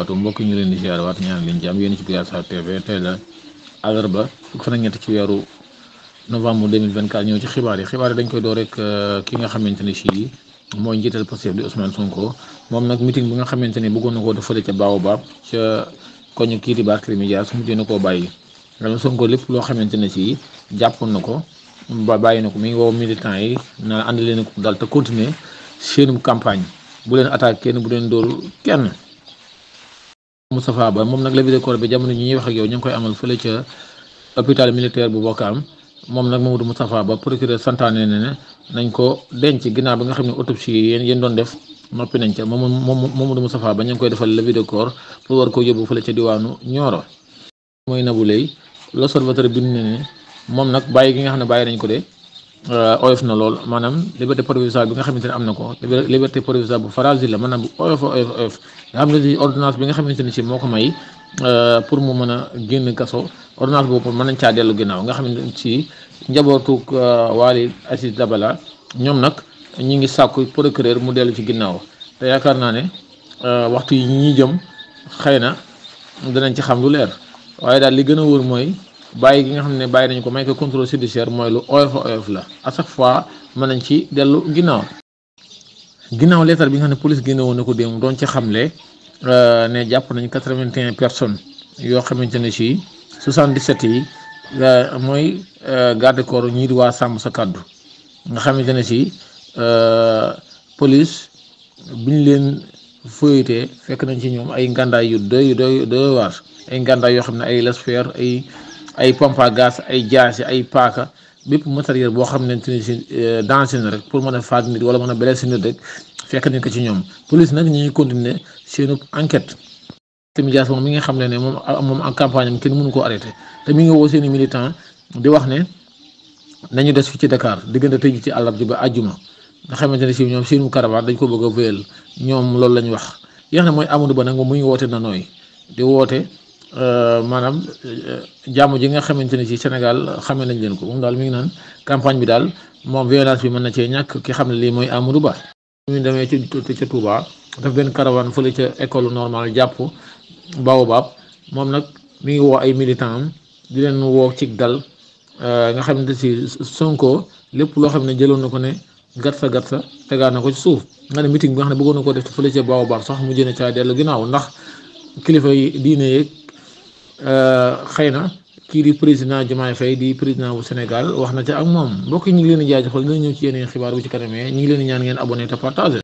barakaatu mbokk ñu leen di ziar waat ñaan leen jàmm yéen ci Guyassar TV tey la àllarba fukk fan ak ñett ci weeru novembre 2024 ñëw ci xibaar yi dañ koy door rek ki nga xamante ne si mooy njiital Pastef di Ousmane Sonko moom nag meeting bi nga xamante ne bëggoon na koo def fële ca Baobab ca koñu kii di Barthélémy Dias mujj na koo bàyyi wala Sonko lépp loo xamante ne si jàppoon na ko ba bàyyi na ko mi ngi woo militant yi na ànd leen ko dal te continuer seenum campagne bu leen attaque kenn bu leen dóor kenn. Moustapha Ba moom nag levée de corps bi jamono ñi ñuy wax ak yow ñu ngi koy amal fële ca hôpital militaire bu Ouakam moom nag Mamadou Moustapha Ba procureur santaane ne nañ ko denc ginnaaw bi nga xam ne autopsie yi yéen doon def noppi nañ ca moom Mamadou Moustapha Ba ñu ngi koy defal levée de corps pour war ko yóbbu fële ca diwaanu Nioro. mooy Nabou Leye l'Observateur bind na ne moom nag bàyyi gi nga xam ne bàyyi nañ ko de oyof na lool maanaam liberté provisoire bi nga xamante ne am na ko liberté provisoire bu fragile la maanaam bu oyof nga xam ne ordonnance bi nga xamante ne si moo ko may pour mu mën a génn kaso ordonnance boobu mën nañ caa dellu ginnaaw nga xamante ne si njabootu Waly Aziz Dabala ñoom nag ñi ngi sàkku procureur mu dellu ci ginnaaw te yaakaar naa ne waxtu yi ñi jëm xëy na danañ ci xam lu leer waaye daal li gën a wóor mooy bàyyi gi nga xam ne bàyyi nañ ko may ko contrôle judiciaire mooy lu oyof la à chaque fois mën nañ ci dellu ginnaaw leetar bi nga xam ne police génne woon na ko démb doon ci xamle ne jàpp nañ 81 personnes yoo xamante ne si 77 yi mooy garde corps ñii di waa sàmm sa kàddu nga xamante ne si police biñ leen feuilleté fekk nañ ci ñoom ay ngàndaay yu doy waar ay ngàndaay yoo xam ne ay lance-pierre ay pompe à gaz ay jaasi ay paaka bépp matériel boo xam ne si danger na rek pour mën a faat nit wala mën a blessé nit rek fekk nañ ko ci ñoom police nag ñi ngi continuer seenu enquête. Barthélémy Dias moom mi nga xam ne moom en campagne am kenn mënu koo arrêté te mi ngi woo seeni militant di wax ne nañu des fi ci Dakar diggante tëj ci àllarba ji ba àjjuma nga xamante ne si ñoom seenu caravane dañ ko bëgg a wéyal ñoom loolu la ñu wax. yi nga xam ne mooy Amadou Ba nag moom mu ngi woote na nooy di woote maanaam jàmm ji nga xamante ne ci Sénégal xamee nañ leen ko moom daal mi ngi naan campagne bi daal moom violence bi mën na cee ñàkk ki xam ne lii mooy Amadou Ba. ñu demee ca Touba daf benn caravane fële ca école normale jàpp Baobab moom nag mi ngi woo ay militants am di leen woo ci dal nga xamante si Sonko lépp loo xam ne jëloon na ko ne gatsa tegaat na ko ci suuf nga ne meeting bi nga xam ne bëggoon na ko def fële ca Baobab sax mu jëne caa dellu ginnaaw ndax kilifa yi diine yeeg xëy na kii di président Diomaye Faye di président bu Sénégal wax na ca ak moom mbokk yi ñu ngi leen di jaajëfal dina ñëw ci yeneen xibaar bu ci kanamee ñu ngi leen di ñaan ngeen abonné te partagé